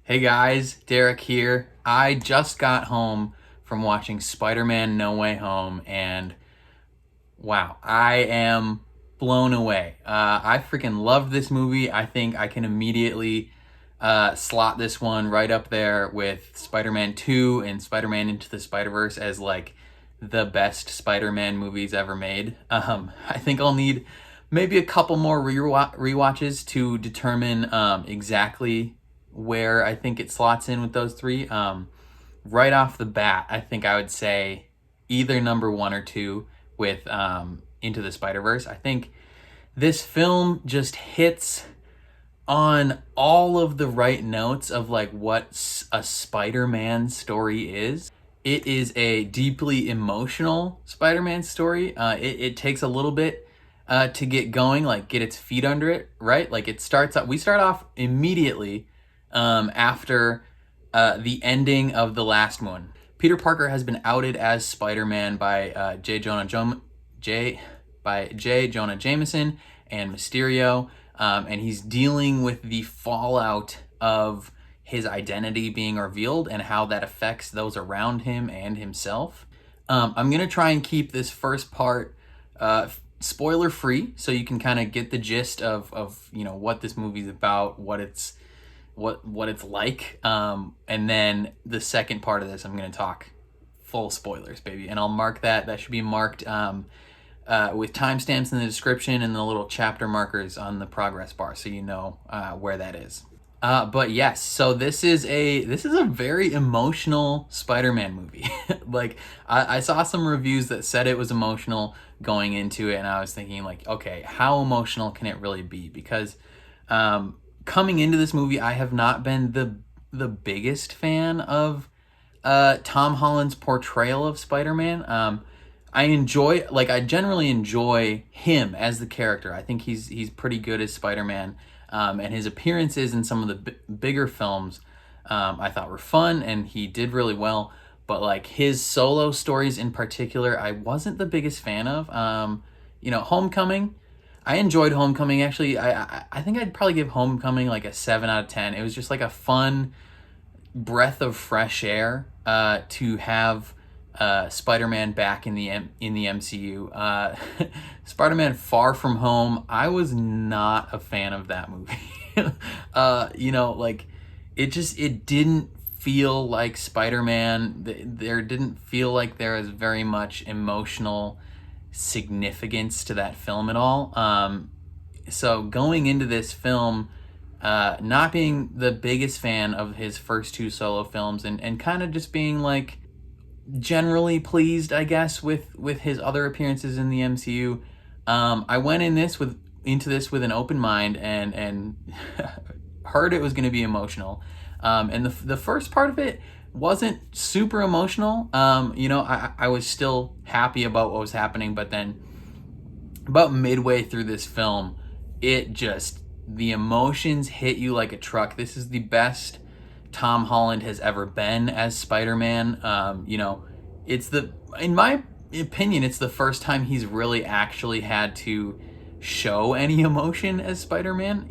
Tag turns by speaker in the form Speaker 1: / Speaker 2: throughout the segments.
Speaker 1: Hey guys, Derek here. I just got home from watching Spider-Man No Way Home, and wow, I am blown away. I freaking love this movie. I think I can immediately slot this one right up there with Spider-Man 2 and Spider-Man Into the Spider-Verse as like the best Spider-Man movies ever made. I think I'll need maybe a couple more rewatches to determine exactly where I think it slots in with those three. Right off the bat, I think I would say either number one or two with Into the Spider-Verse. I think this film just hits on all of the right notes of like what a Spider-Man story is. It is a deeply emotional Spider-Man story. It takes a little bit to get going, like get its feet under it, right? Like we start off immediately after the ending of the last one. Peter Parker has been outed as Spider-Man by J. Jonah Jameson and Mysterio, and he's dealing with the fallout of his identity being revealed and how that affects those around him and himself. I'm gonna try and keep this first part spoiler free, so you can kind of get the gist of what this movie's about, what it's like, and then the second part of this I'm gonna talk full spoilers, baby, and I'll mark that should be marked with timestamps in the description and the little chapter markers on the progress bar, so you know where that is. But yes, so this is a very emotional Spider-Man movie. Like I saw some reviews that said it was emotional going into it, and I was thinking like, okay, how emotional can it really be? Because coming into this movie, I have not been the biggest fan of Tom Holland's portrayal of Spider-Man. I generally enjoy him as the character. I think he's pretty good as Spider-Man, and his appearances in some of the bigger films I thought were fun, and he did really well. But like his solo stories in particular, I wasn't the biggest fan of. Homecoming. I enjoyed Homecoming, actually. I think I'd probably give Homecoming like a 7 out of 10. It was just like a fun breath of fresh air to have Spider-Man back in the MCU. Spider-Man Far From Home, I was not a fan of that movie. Like it didn't feel like Spider-Man. There didn't feel like there was very much emotional significance to that film at all. So going into this film, not being the biggest fan of his first two solo films, and kind of just being like generally pleased, I guess, with his other appearances in the MCU. I went into this with an open mind, and heard it was going to be emotional. And the first part of it wasn't super emotional. I was still happy about what was happening, but then about midway through this film, the emotions hit you like a truck. This is the best Tom Holland has ever been as Spider-Man. In my opinion, it's the first time he's really actually had to show any emotion as Spider-Man.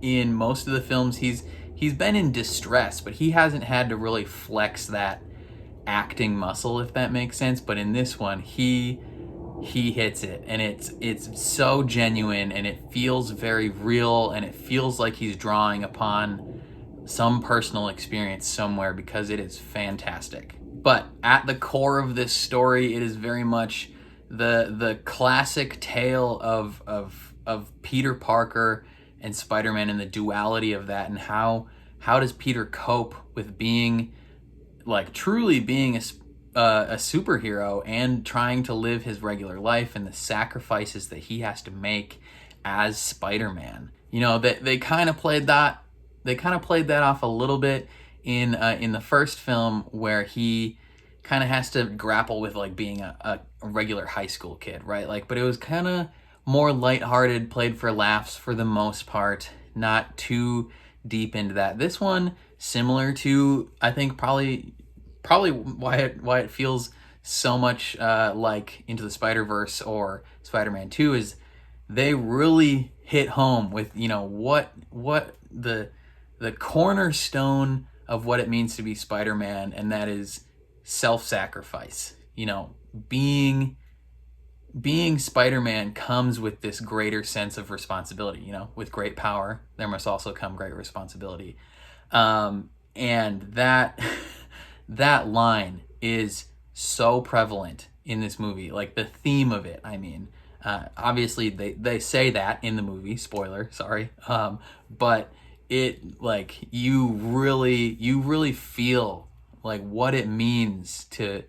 Speaker 1: In most of the films, he's been in distress, but he hasn't had to really flex that acting muscle, if that makes sense. But in this one, he hits it, and it's so genuine, and it feels very real, and it feels like he's drawing upon some personal experience somewhere, because it is fantastic. But at the core of this story, it is very much the classic tale of Peter Parker and Spider-Man, and the duality of that, and how does Peter cope with being like truly being a superhero and trying to live his regular life, and the sacrifices that he has to make as Spider-Man. They kind of played that off a little bit in the first film, where he kind of has to grapple with like being a regular high school kid, right? Like, but it was kind of more lighthearted, played for laughs for the most part, not too deep into that. This one, similar to, I think probably why it feels so much like Into the Spider-Verse or Spider-Man 2, is they really hit home with what the the cornerstone of what it means to be Spider-Man, and that is self-sacrifice. You know, being Spider-Man comes with this greater sense of responsibility. You know, with great power, there must also come great responsibility. And that that line is so prevalent in this movie. Like the theme of it, I mean, obviously they say that in the movie. Spoiler, sorry. But it, like, you really feel like what it means to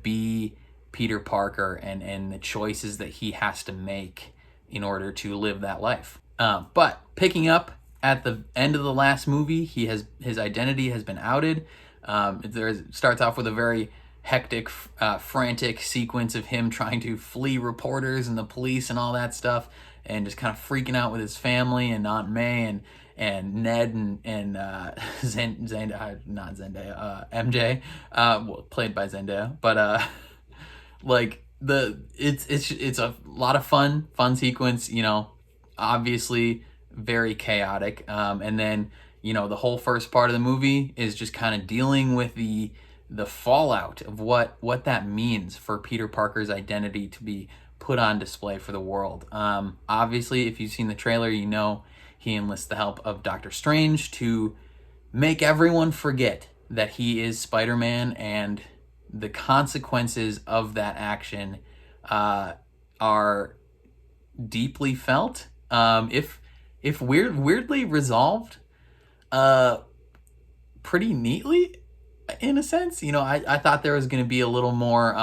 Speaker 1: be Peter Parker, and the choices that he has to make in order to live that life. But picking up at the end of the last movie, his identity has been outed. It starts off with a very hectic, frantic sequence of him trying to flee reporters and the police and all that stuff, and just kind of freaking out with his family and Aunt May and Ned and not Zendaya, MJ, well, played by Zendaya, but like it's a lot of fun sequence, you know, obviously very chaotic, and then, you know, the whole first part of the movie is just kind of dealing with the fallout of what that means for Peter Parker's identity to be put on display for the world. Obviously, if you've seen the trailer, you know he enlists the help of Doctor Strange to make everyone forget that he is Spider-Man, and the consequences of that action are deeply felt. If weirdly resolved pretty neatly, in a sense. You know, I thought there was going to be a little more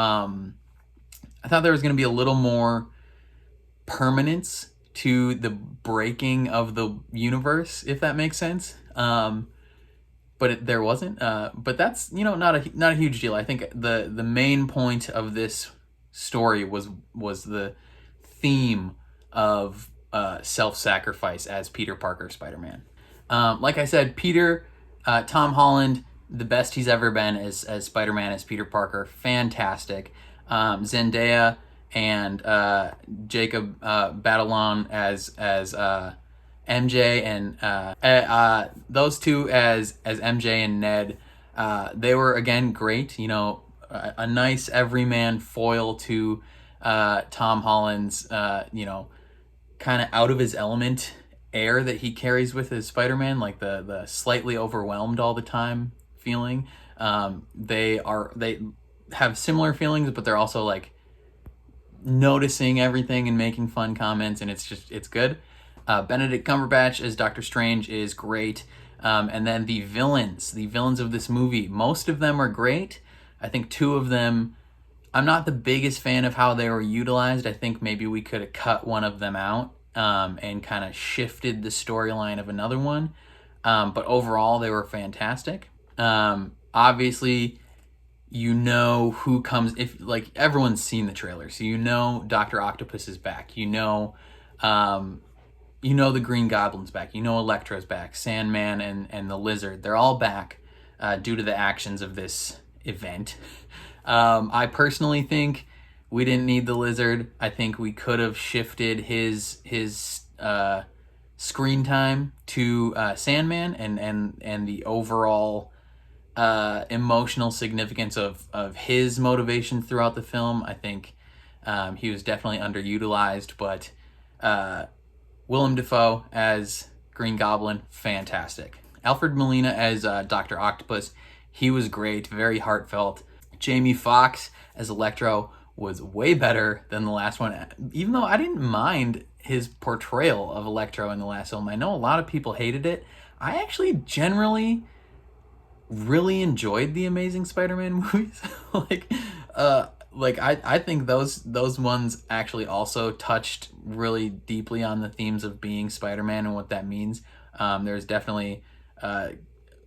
Speaker 1: permanence to the breaking of the universe, if that makes sense. But there wasn't. But that's, you know, not a huge deal. I think the main point of this story was the theme of self-sacrifice as Peter Parker Spider-Man. Like I said, Tom Holland, the best he's ever been as Spider-Man, as Peter Parker, fantastic. Zendaya and Jacob Batalon as MJ, and those two as MJ and Ned, they were again great. You know, a nice everyman foil to Tom Holland's you know, kind of out of his element air that he carries with his Spider-Man, like the slightly overwhelmed all the time feeling. They have similar feelings, but they're also like noticing everything and making fun comments, and it's good. Benedict Cumberbatch as Doctor Strange is great. And then the villains of this movie, most of them are great. I think two of them, I'm not the biggest fan of how they were utilized. I think maybe we could have cut one of them out and kind of shifted the storyline of another one. But overall, they were fantastic. Obviously, you know who comes, if like everyone's seen the trailer, so you know Dr. Octopus is back. You know the Green Goblin's back. You know Electro's back. Sandman and the Lizard, they're all back due to the actions of this event. I personally think we didn't need the Lizard. I think we could have shifted his screen time to Sandman, and the overall emotional significance of his motivation throughout the film. I think he was definitely underutilized, but Willem Dafoe as Green Goblin, fantastic. Alfred Molina as Dr. Octopus, he was great, very heartfelt. Jamie Foxx as Electro was way better than the last one, even though I didn't mind his portrayal of Electro in the last film. I know a lot of people hated it. I actually generally really enjoyed the Amazing Spider-Man movies. I think those ones actually also touched really deeply on the themes of being Spider-Man and what that means. There's definitely a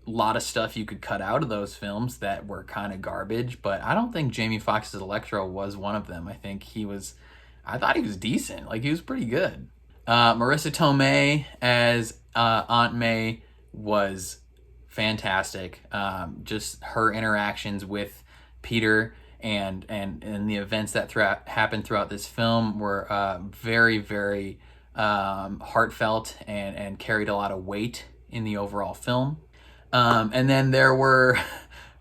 Speaker 1: lot of stuff you could cut out of those films that were kind of garbage, but I don't think Jamie Foxx's Electro was one of them. I thought he was decent. Like, he was pretty good. Marissa Tomei as Aunt May was fantastic. Just her interactions with Peter and the events that happened throughout this film were very, very heartfelt and carried a lot of weight in the overall film. And then there were,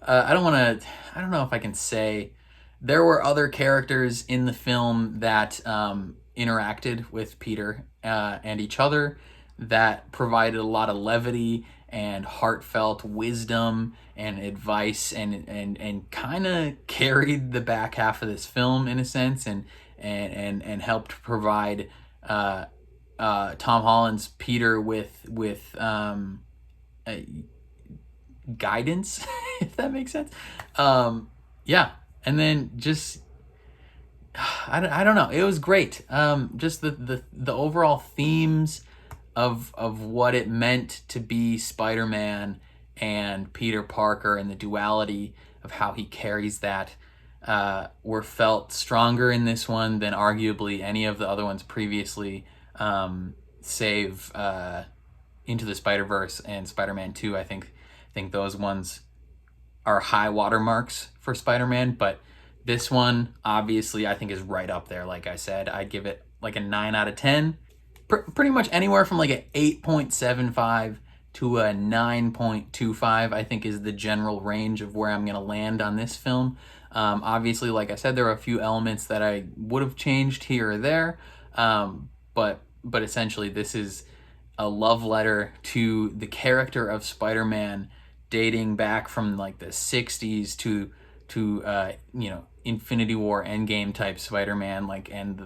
Speaker 1: I don't know if I can say, there were other characters in the film that interacted with Peter and each other that provided a lot of levity and heartfelt wisdom and advice and kind of carried the back half of this film in a sense and helped provide Tom Holland's Peter with guidance, if that makes sense. Yeah, and then just I don't know. It was great. Just the overall themes of what it meant to be Spider-Man and Peter Parker and the duality of how he carries that were felt stronger in this one than arguably any of the other ones previously, save Into the Spider-Verse and Spider-Man 2. I think those ones are high watermarks for Spider-Man, but this one obviously I think is right up there. Like I said, I'd give it like a 9 out of 10. Pretty much anywhere from like an 8.75 to a 9.25, I think, is the general range of where I'm going to land on this film. Obviously, like I said, there are a few elements that I would have changed here or there, but essentially this is a love letter to the character of Spider-Man, dating back from like the 60s to Infinity War Endgame type Spider-Man, like, and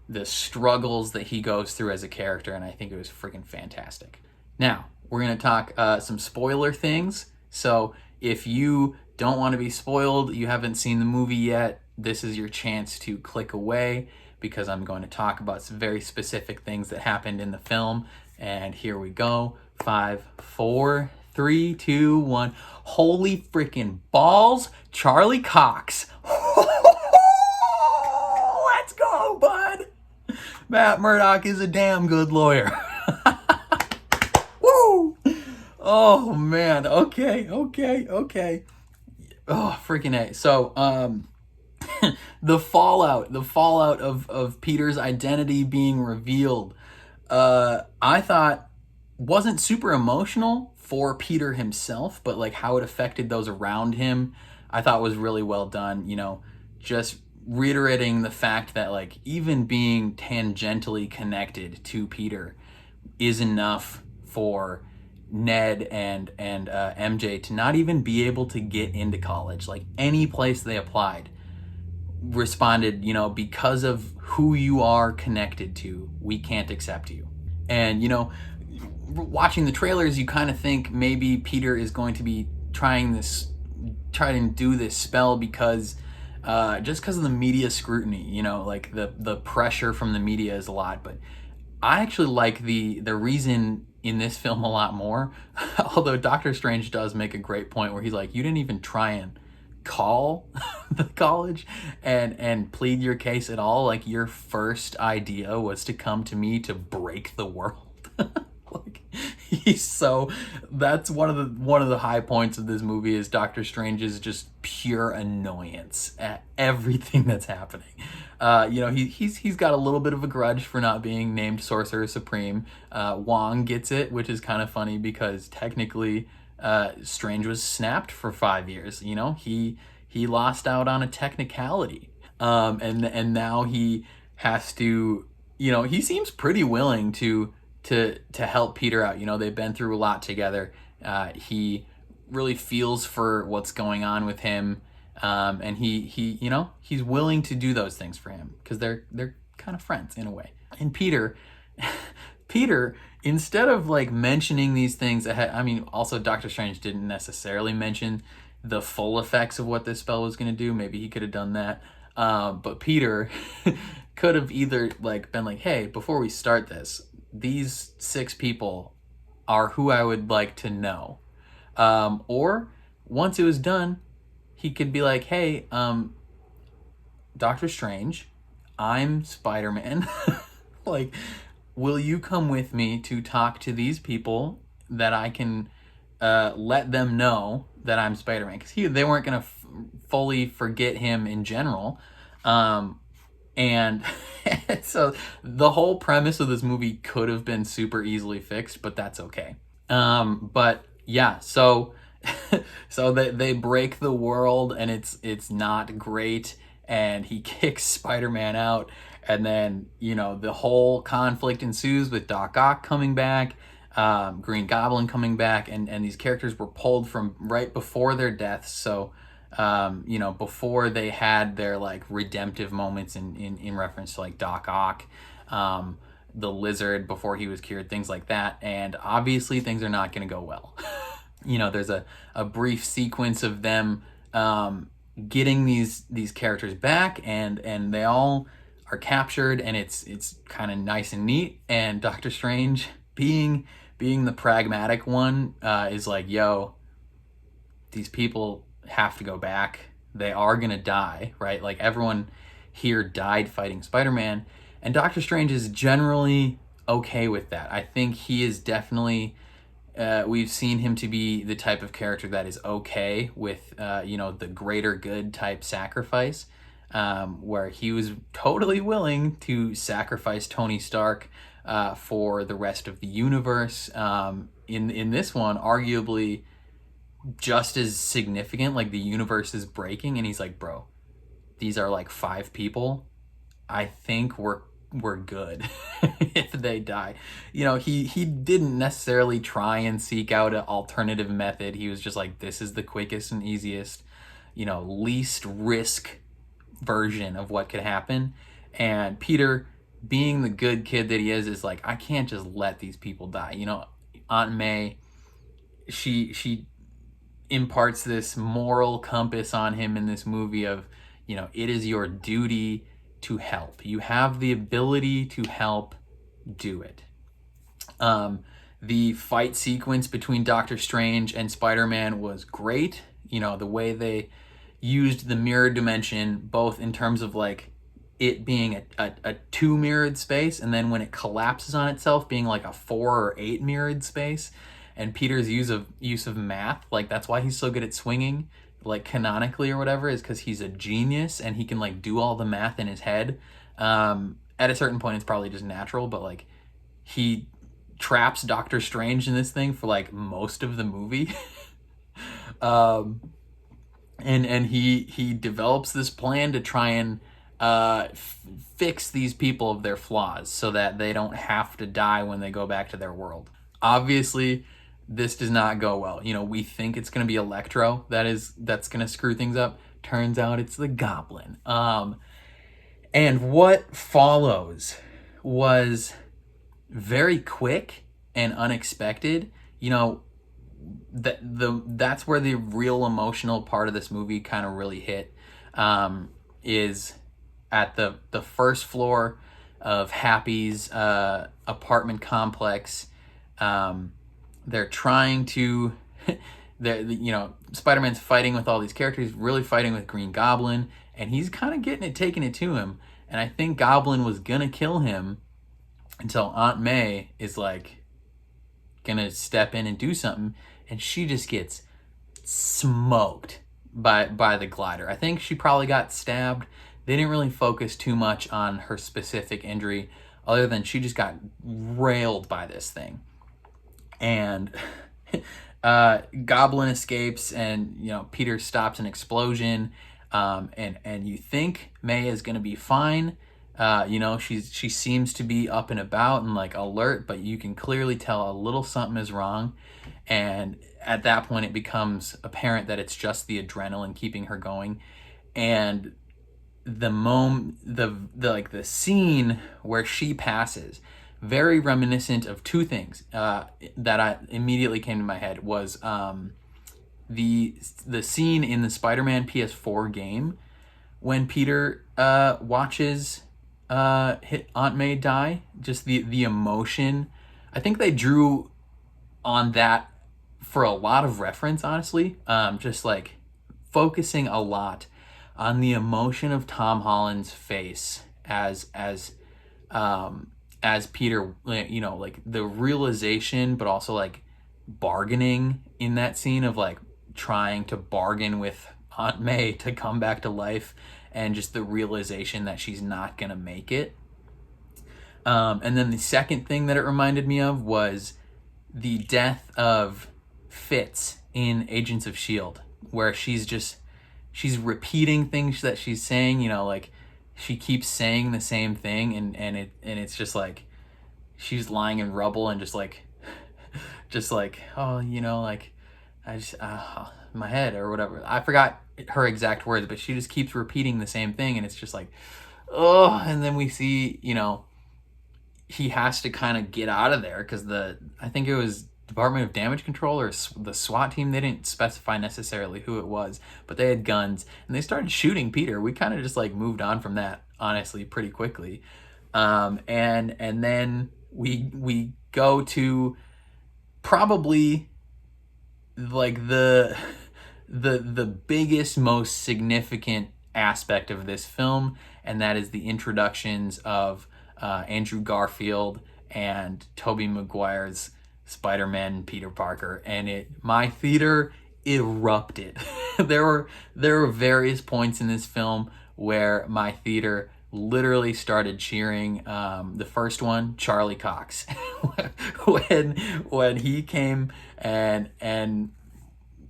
Speaker 1: the struggles that he goes through as a character, and I think it was freaking fantastic. Now, we're going to talk some spoiler things. So if you don't want to be spoiled, you haven't seen the movie yet, this is your chance to click away, because I'm going to talk about some very specific things that happened in the film. And here we go. 5, 4, 3, 2, 1. Holy freaking balls, Charlie Cox. Let's go, bud. Matt Murdock is a damn good lawyer. Woo! Oh man. Okay. Oh, freaking A. So, the fallout of Peter's identity being revealed, I thought wasn't super emotional for Peter himself, but like how it affected those around him, I thought was really well done. Just reiterating the fact that like even being tangentially connected to Peter is enough for Ned and MJ to not even be able to get into college. Like any place they applied responded, because of who you are connected to, we can't accept you. And watching the trailers, you kind of think maybe Peter is going to be trying to do this spell because just because of the media scrutiny, like the pressure from the media is a lot. But I actually like the reason in this film a lot more. Although Doctor Strange does make a great point where he's like, you didn't even try and call the college and plead your case at all. Like your first idea was to come to me to break the world. Like that's one of the high points of this movie is Doctor Strange's just pure annoyance at everything that's happening. He's got a little bit of a grudge for not being named Sorcerer Supreme. Wong gets it, which is kind of funny because technically Strange was snapped for 5 years. He lost out on a technicality, and now he has to. He seems pretty willing to help Peter out. They've been through a lot together. He really feels for what's going on with him, and he's willing to do those things for him because they're kind of friends in a way. And Peter, instead of like mentioning these things ahead, also Doctor Strange didn't necessarily mention the full effects of what this spell was going to do. Maybe he could have done that, but Peter could have either like been like, hey, before we start this, these 6 people are who I would like to know. Or once it was done, he could be like, hey, Doctor Strange, I'm Spider-Man. Like, will you come with me to talk to these people that I can let them know that I'm Spider-Man? Because they weren't going to fully forget him in general. And so the whole premise of this movie could have been super easily fixed, but that's okay. But yeah, so so they break the world, and it's not great, and he kicks Spider-Man out, and then the whole conflict ensues with Doc Ock coming back, Green Goblin coming back, and these characters were pulled from right before their deaths, so before they had their like redemptive moments in reference to like Doc Ock, the lizard before he was cured, things like that. And obviously things are not going to go well. There's a brief sequence of them getting these characters back, and they all are captured, and it's kind of nice and neat. And Doctor Strange, being the pragmatic one, is like, yo, these people have to go back. They are gonna die, right? Like, everyone here died fighting Spider-Man, and Doctor Strange is generally okay with that. I think he is definitely, we've seen him to be the type of character that is okay with, the greater good type sacrifice, where he was totally willing to sacrifice Tony Stark for the rest of the universe. In this one, arguably just as significant, like the universe is breaking, and he's like, bro, these are like 5 people. I think we're good if they die. He didn't necessarily try and seek out an alternative method. He was just like, this is the quickest and easiest, least risk version of what could happen. And Peter, being the good kid that he is like, I can't just let these people die. Aunt May, she imparts this moral compass on him in this movie of, it is your duty to help. You have the ability to help, do it. The fight sequence between Doctor Strange and Spider-Man was great. The way they used the mirror dimension, both in terms of like it being a 2 mirrored space, and then when it collapses on itself being like a 4 or 8 mirrored space. And Peter's use of math, like that's why he's so good at swinging, like canonically or whatever, is because he's a genius and he can like do all the math in his head. At a certain point, it's probably just natural, but like he traps Doctor Strange in this thing for like most of the movie. And he develops this plan to try and fix these people of their flaws so that they don't have to die when they go back to their world. Obviously, this does not go well. We think it's going to be Electro that's going to screw things up. Turns out it's the Goblin. And what follows was very quick and unexpected. That's where the real emotional part of this movie kind of really hit. Is at the first floor of Happy's apartment complex. They're trying to, Spider-Man's fighting with all these characters, really fighting with Green Goblin, and he's kind of taking it to him. And I think Goblin was gonna kill him until Aunt May is like gonna step in and do something, and she just gets smoked by the glider. I think she probably got stabbed. They didn't really focus too much on her specific injury, other than she just got railed by this thing. And Goblin escapes, and Peter stops an explosion, and you think May is gonna be fine. She seems to be up and about and like alert, but you can clearly tell a little something is wrong. And at that point, it becomes apparent that it's just the adrenaline keeping her going. And the scene where she passes, very reminiscent of 2 things that I immediately came to my head was the scene in the Spider-Man PS4 game when Peter watches Aunt May die. Just the emotion. I think they drew on that for a lot of reference, honestly. Just like focusing a lot on the emotion of Tom Holland's face as Peter, like the realization, but also like bargaining in that scene of like trying to bargain with Aunt May to come back to life, and just the realization that she's not gonna make it. And then the second thing that it reminded me of was the death of Fitz in Agents of S.H.I.E.L.D., where she's repeating things that she's saying, you know, like she keeps saying the same thing, and it's just like she's lying in rubble and just like oh, you know, like I just my head or whatever. I forgot her exact words, but she just keeps repeating the same thing, and it's just like, oh. And then we see, you know, he has to kind of get out of there because I think it was Department of Damage Control or the SWAT team. They didn't specify necessarily who it was, but they had guns and they started shooting Peter. We kind of just like moved on from that, honestly, pretty quickly. And then we go to probably like the biggest, most significant aspect of this film, and that is the introductions of Andrew Garfield and Tobey Maguire's Spider-Man Peter Parker, and my theater erupted. there were various points in this film where my theater literally started cheering. The first one, Charlie Cox, when he came and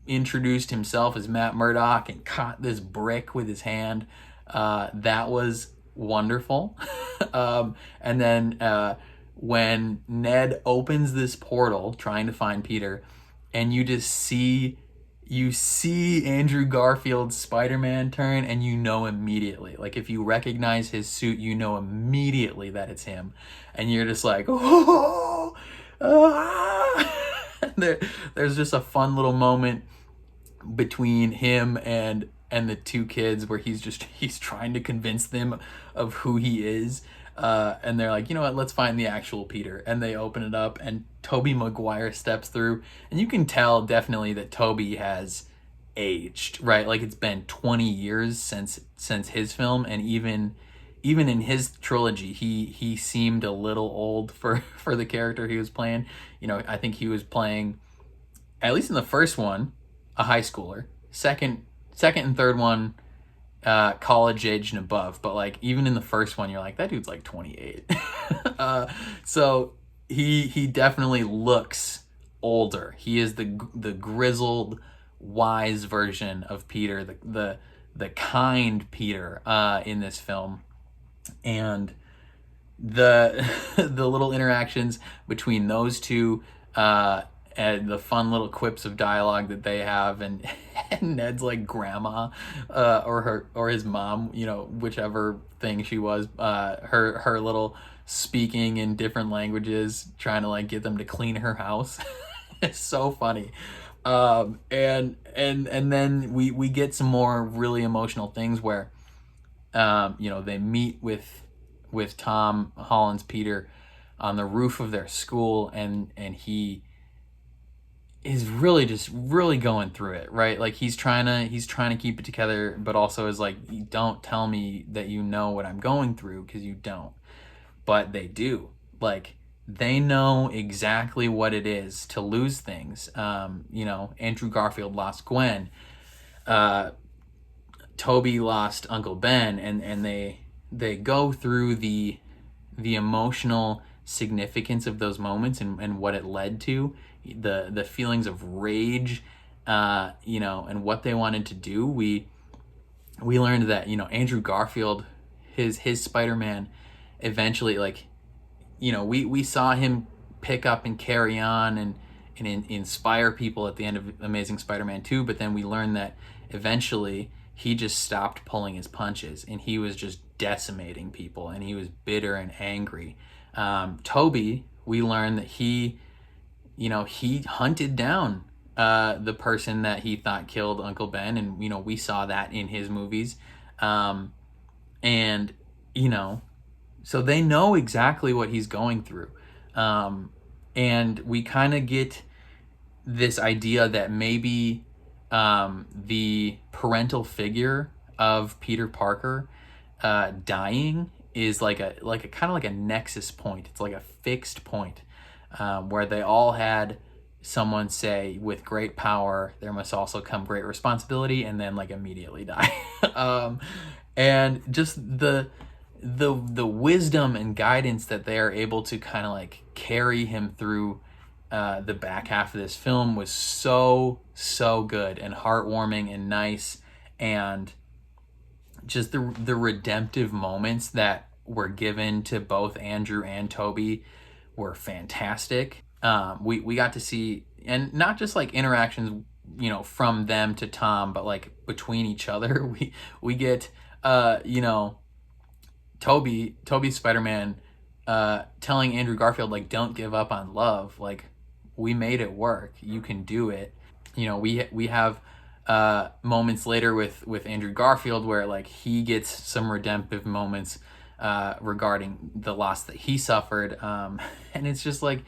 Speaker 1: introduced himself as Matt Murdock and caught this brick with his hand. That was wonderful. And then when Ned opens this portal trying to find Peter, and you just see Andrew Garfield's Spider-Man turn, and you know immediately, like if you recognize his suit, you know immediately that it's him, and you're just like, oh, ah. There's just a fun little moment between him and the two kids where he's trying to convince them of who he is, and they're like, you know what, let's find the actual Peter, and they open it up and Tobey Maguire steps through, and you can tell definitely that Tobey has aged, right? Like it's been 20 years since his film, and even in his trilogy he seemed a little old for the character he was playing. You know, I think he was playing, at least in the first one, a high schooler. Second and third one, college age and above. But like even in the first one, you're like, that dude's like 28. So he definitely looks older. He is the grizzled, wise version of Peter, the kind Peter in this film, and the little interactions between those two. And the fun little quips of dialogue that they have, and Ned's like grandma, or his mom, you know, whichever thing she was, her little speaking in different languages, trying to like get them to clean her house. It's so funny. And then we get some more really emotional things where, you know, they meet with Tom Holland's Peter on the roof of their school, and he is really going through it, right? Like he's trying to keep it together, but also is like, don't tell me that you know what I'm going through, because you don't. But they do. Like they know exactly what it is to lose things. You know, Andrew Garfield lost Gwen. Toby lost Uncle Ben, and they go through the emotional significance of those moments and what it led to, the feelings of rage, you know, and what they wanted to do. We learned that, you know, Andrew Garfield, his Spider-Man, eventually, like, you know, we saw him pick up and carry on and inspire people at the end of Amazing Spider-Man 2, but then we learned that eventually he just stopped pulling his punches, and he was just decimating people, and he was bitter and angry. Toby, we learned that he hunted down the person that he thought killed Uncle Ben, and, you know, we saw that in his movies. And, you know, so they know exactly what he's going through. And we kind of get this idea that maybe the parental figure of Peter Parker dying is like a kind of like a nexus point. It's like a fixed point, where they all had someone say, with great power there must also come great responsibility, and then like immediately die. And just the wisdom and guidance that they are able to kind of like carry him through the back half of this film was so good and heartwarming and nice, and just the redemptive moments that were given to both Andrew and Toby were fantastic. We got to see, and not just like interactions, you know, from them to Tom, but like between each other. We get you know, Toby's Spider-Man telling Andrew Garfield, like, don't give up on love, like, we made it work, you can do it. You know, we have moments later with Andrew Garfield where like he gets some redemptive moments regarding the loss that he suffered, and it's just like,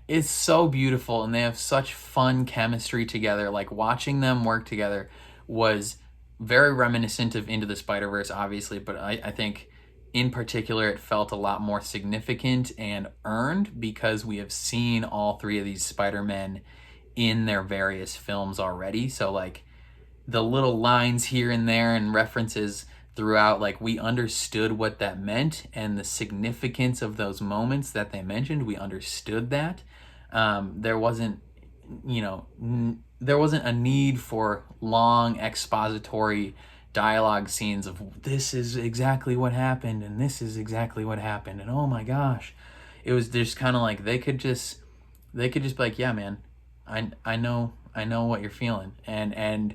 Speaker 1: it's so beautiful, and they have such fun chemistry together. Like, watching them work together was very reminiscent of Into the Spider-Verse, obviously, but I think in particular it felt a lot more significant and earned because we have seen all three of these Spider-Men in their various films already. So like the little lines here and there and references throughout, like, we understood what that meant, and the significance of those moments that they mentioned, we understood that. There wasn't, you know, there wasn't a need for long expository dialogue scenes of this is exactly what happened and this is exactly what happened and oh my gosh. It was just kind of like they could just be like, yeah man, I know what you're feeling, and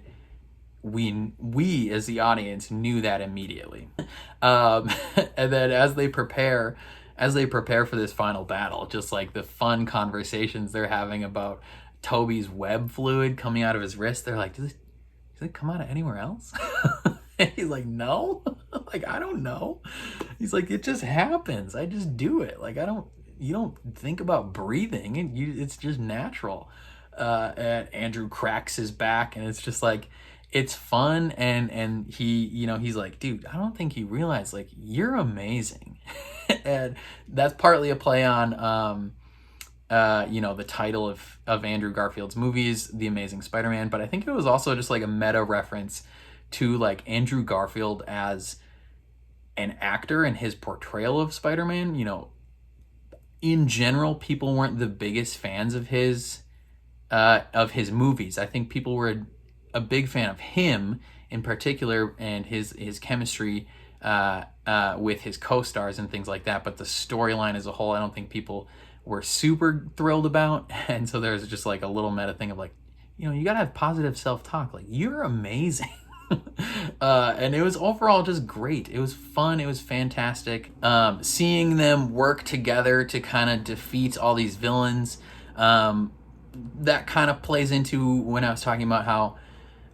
Speaker 1: we as the audience knew that immediately. And then as they prepare for this final battle, just like the fun conversations they're having about Toby's web fluid coming out of his wrist, they're like, does it come out of anywhere else? And he's like, no. Like, I don't know. He's like, it just happens, I just do it. Like, you don't think about breathing, and it's just natural. And Andrew cracks his back, and it's just like, it's fun, and he, you know, he's like, dude, I don't think you realize, like, you're amazing. And that's partly a play on you know, the title of Andrew Garfield's movies, The Amazing Spider-Man, but I think it was also just like a meta reference to like Andrew Garfield as an actor and his portrayal of Spider-Man. You know, in general, people weren't the biggest fans of his movies. I think people were a big fan of him in particular and his chemistry with his co-stars and things like that. But the storyline as a whole, I don't think people were super thrilled about. And so there's just like a little meta thing of like, you know, you gotta have positive self-talk. Like, you're amazing. And it was overall just great. It was fun. It was fantastic. Seeing them work together to kind of defeat all these villains. That kind of plays into when I was talking about how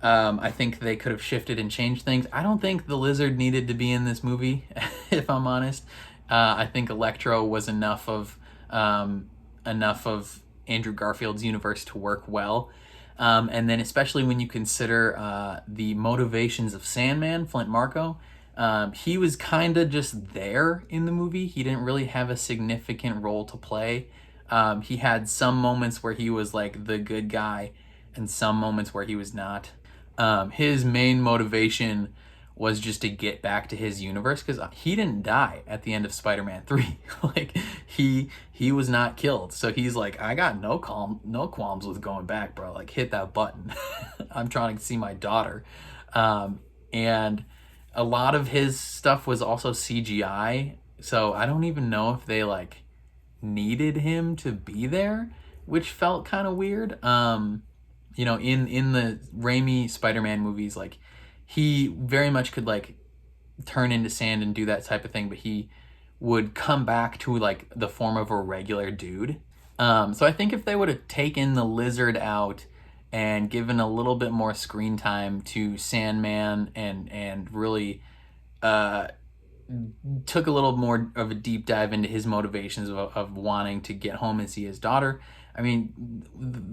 Speaker 1: I think they could have shifted and changed things. I don't think the Lizard needed to be in this movie, if I'm honest. I think Electro was enough of Andrew Garfield's universe to work well. And then especially when you consider the motivations of Sandman, Flint Marko, he was kind of just there in the movie. He didn't really have a significant role to play. He had some moments where he was like the good guy and some moments where he was not. His main motivation was just to get back to his universe, because he didn't die at the end of Spider-Man 3. Like, he was not killed. So he's like, I got no qualms with going back, bro. Like, hit that button. I'm trying to see my daughter. And a lot of his stuff was also CGI. So I don't even know if they like needed him to be there, which felt kind of weird. You know, in the Raimi Spider-Man movies, like, he very much could like turn into sand and do that type of thing, but he would come back to like the form of a regular dude. So I think if they would have taken the Lizard out and given a little bit more screen time to Sandman and really took a little more of a deep dive into his motivations of wanting to get home and see his daughter. I mean,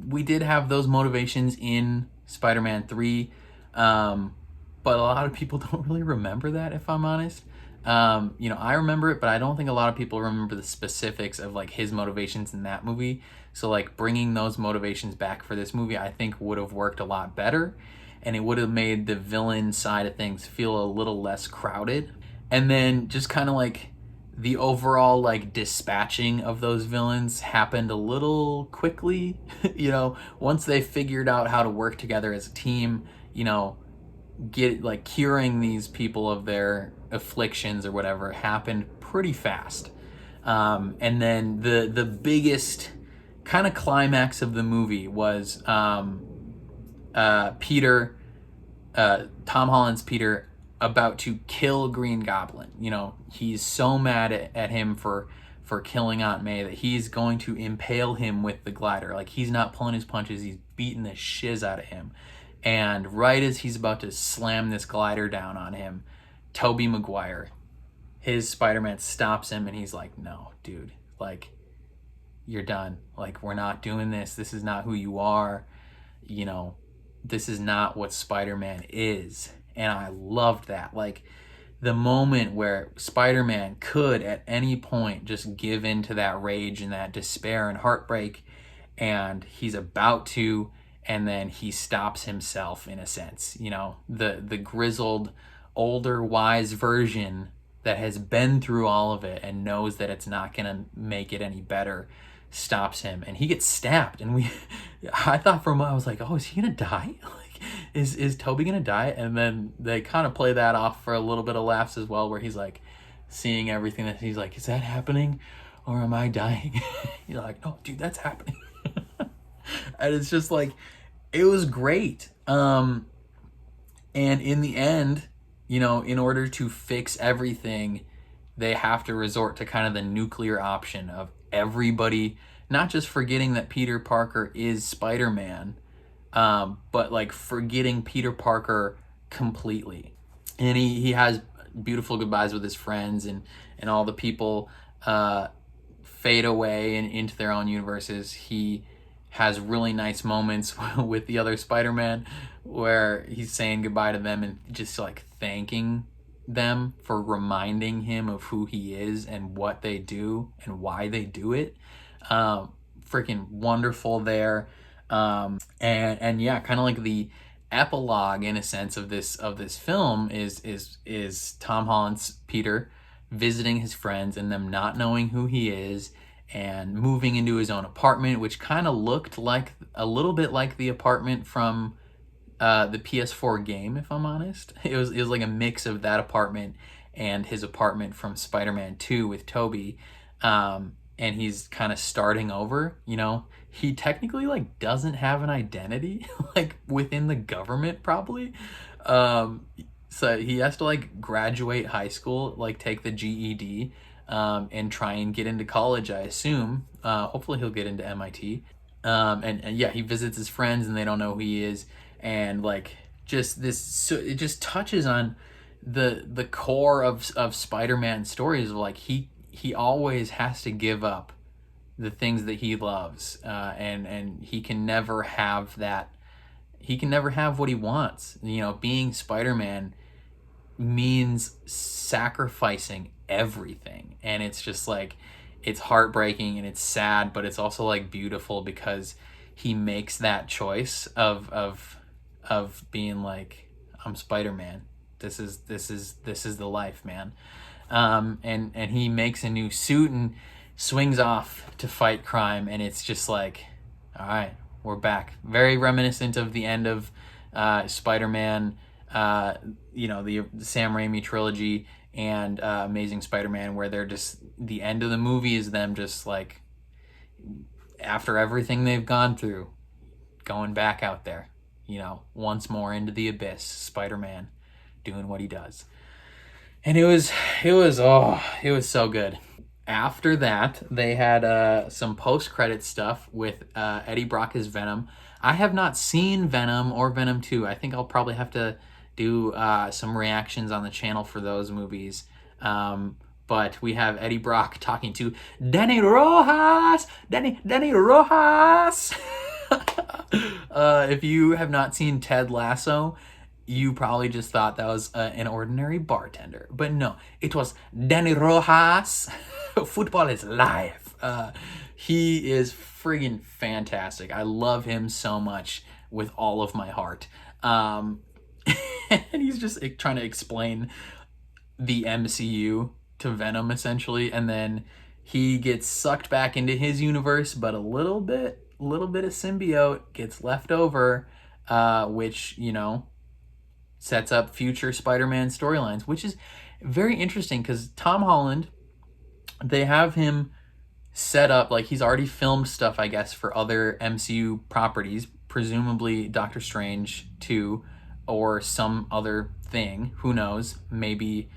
Speaker 1: we did have those motivations in Spider-Man 3, but a lot of people don't really remember that, if I'm honest. You know, I remember it, but I don't think a lot of people remember the specifics of like his motivations in that movie. So like bringing those motivations back for this movie, I think would have worked a lot better, and it would have made the villain side of things feel a little less crowded. And then just kind of like the overall like dispatching of those villains happened a little quickly. Once they figured out how to work together as a team, get like curing these people of their afflictions or whatever happened pretty fast. And then the biggest kind of climax of the movie was Peter, Tom Holland's Peter, about to kill Green Goblin. He's so mad at him for killing Aunt May that he's going to impale him with the glider. Like, he's not pulling his punches, he's beating the shiz out of him. And right as he's about to slam this glider down on him, Tobey Maguire, his Spider-Man, stops him, and he's like, no, dude, like, you're done. Like, we're not doing this. This is not who you are. This is not what Spider-Man is. And I loved that. Like, the moment where Spider-Man could at any point just give in to that rage and that despair and heartbreak, and he's about to, and then he stops himself in a sense. The grizzled, older, wise version that has been through all of it and knows that it's not going to make it any better stops him, and he gets stabbed. And I thought for a moment, I was like, oh, is he gonna die? Like, is Toby gonna die? And then they kind of play that off for a little bit of laughs as well, where he's like seeing everything, that he's like, is that happening or am I dying? You're like, no, dude, that's happening. And it's just like, it was great. And in the end, in order to fix everything, they have to resort to kind of the nuclear option of everybody not just forgetting that Peter Parker is Spider-Man, but like forgetting Peter Parker completely. And he has beautiful goodbyes with his friends, and all the people fade away and into their own universes. He has really nice moments with the other Spider-Man where he's saying goodbye to them and just like thanking them for reminding him of who he is and what they do and why they do it. Freaking wonderful there. And yeah, kind of like the epilogue in a sense of this film is Tom Holland's Peter visiting his friends and them not knowing who he is and moving into his own apartment, which kind of looked like a little bit like the apartment from the PS4 game, if I'm honest. It was like a mix of that apartment and his apartment from Spider-Man 2 with Tobey. And he's kind of starting over, He technically like doesn't have an identity like within the government probably. So he has to like graduate high school, like take the GED, and try and get into college, I assume. Hopefully he'll get into MIT. And yeah, he visits his friends and they don't know who he is. And like just this, so it just touches on the core of Spider-Man stories. Like he always has to give up the things that he loves, and he can never have that. He can never have what he wants. Being Spider-Man means sacrificing everything, and it's just like, it's heartbreaking and it's sad, but it's also like beautiful because he makes that choice of being like, I'm Spider-Man. This is the life, man. And he makes a new suit and swings off to fight crime, and it's just like, all right, we're back. Very reminiscent of the end of Spider-Man, the Sam Raimi trilogy and Amazing Spider-Man, where they're just, the end of the movie is them just like, after everything they've gone through, going back out there, once more into the abyss, Spider-Man doing what he does. And it was so good. After that, they had some post-credit stuff with Eddie Brock as Venom. I have not seen Venom or Venom 2. I think I'll probably have to do some reactions on the channel for those movies. But we have Eddie Brock talking to Danny Rojas! Danny Rojas! If you have not seen Ted Lasso, you probably just thought that was an ordinary bartender. But no, it was Danny Rojas. Football is life. He is friggin' fantastic. I love him so much with all of my heart. And he's just trying to explain the MCU to Venom essentially, and then he gets sucked back into his universe, but a little bit of symbiote gets left over, which, you know, sets up future Spider-Man storylines, which is very interesting because Tom Holland, they have him set up like he's already filmed stuff, I guess, for other MCU properties, presumably Doctor Strange 2 or some other thing. Who knows? Maybe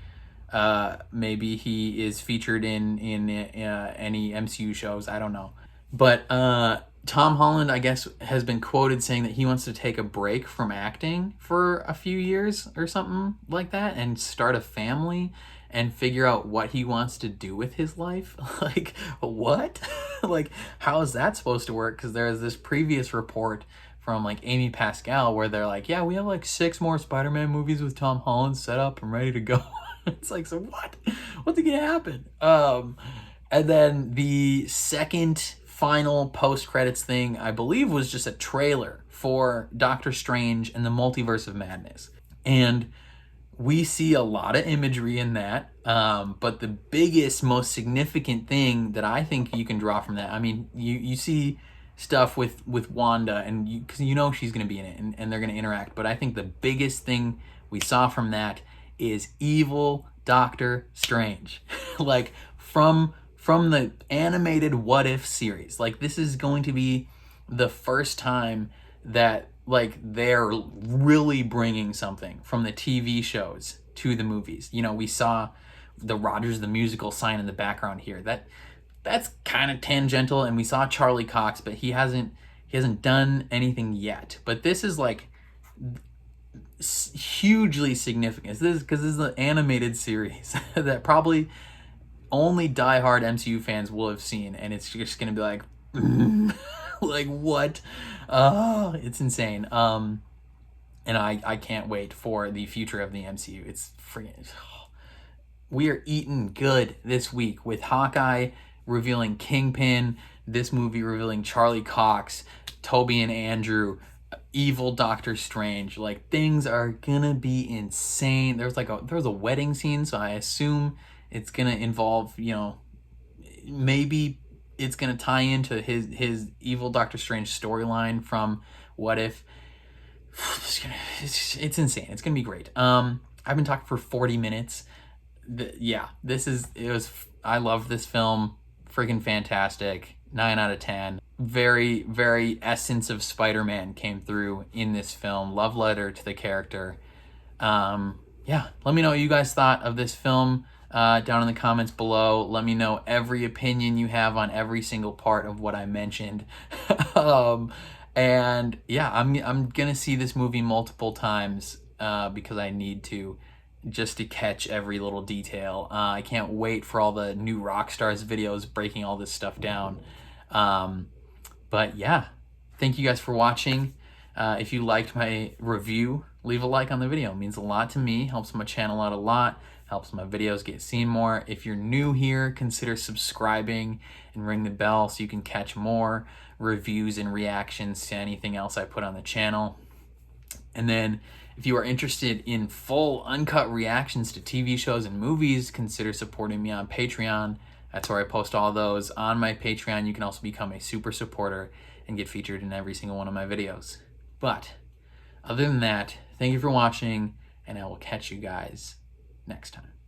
Speaker 1: he is featured in any MCU shows. I don't know. But Tom Holland, I guess, has been quoted saying that he wants to take a break from acting for a few years or something like that and start a family and figure out what he wants to do with his life. Like, what? Like, how is that supposed to work? Because there's this previous report from like Amy Pascal where they're like, yeah, we have like 6 more Spider-Man movies with Tom Holland set up and ready to go. It's like, so what? What's gonna happen? And then the second final post-credits thing, I believe, was just a trailer for Doctor Strange and the Multiverse of Madness. And we see a lot of imagery in that, but the biggest, most significant thing that I think you can draw from that, I mean, you see stuff with Wanda, and because you know she's going to be in it, and they're going to interact, but I think the biggest thing we saw from that is evil Doctor Strange. Like, from the animated What If series, like, this is going to be the first time that like they're really bringing something from the TV shows to the movies. You know, we saw the Rogers the Musical sign in the background here. That's kind of tangential, and we saw Charlie Cox, but he hasn't done anything yet. But this is like hugely significant. This is because this is an animated series that probably only diehard MCU fans will have seen, and it's just gonna be like, like, what? It's insane. And I can't wait for the future of the MCU. It's freaking. We are eating good this week with Hawkeye revealing Kingpin, this movie revealing Charlie Cox, Toby and Andrew, evil Doctor Strange. Like, things are gonna be insane. There was a wedding scene, so I assume it's gonna involve, you know, maybe it's gonna tie into his evil Doctor Strange storyline from What If. It's insane. It's gonna be great. I've been talking for 40 minutes. I love this film. Freaking fantastic. 9 out of 10. Very, very essence of Spider-Man came through in this film. Love letter to the character. Let me know what you guys thought of this film down in the comments below. Let me know every opinion you have on every single part of what I mentioned. I'm gonna see this movie multiple times because I need to, just to catch every little detail. I can't wait for all the new Rockstars videos breaking all this stuff down. But yeah, thank you guys for watching. If you liked my review, leave a like on the video. It means a lot to me, helps my channel out a lot, helps my videos get seen more. If you're new here, consider subscribing and ring the bell so you can catch more reviews and reactions to anything else I put on the channel. And then if you are interested in full uncut reactions to TV shows and movies, consider supporting me on Patreon. That's where I post all those. On my Patreon, you can also become a super supporter and get featured in every single one of my videos. But other than that, thank you for watching, and I will catch you guys next time.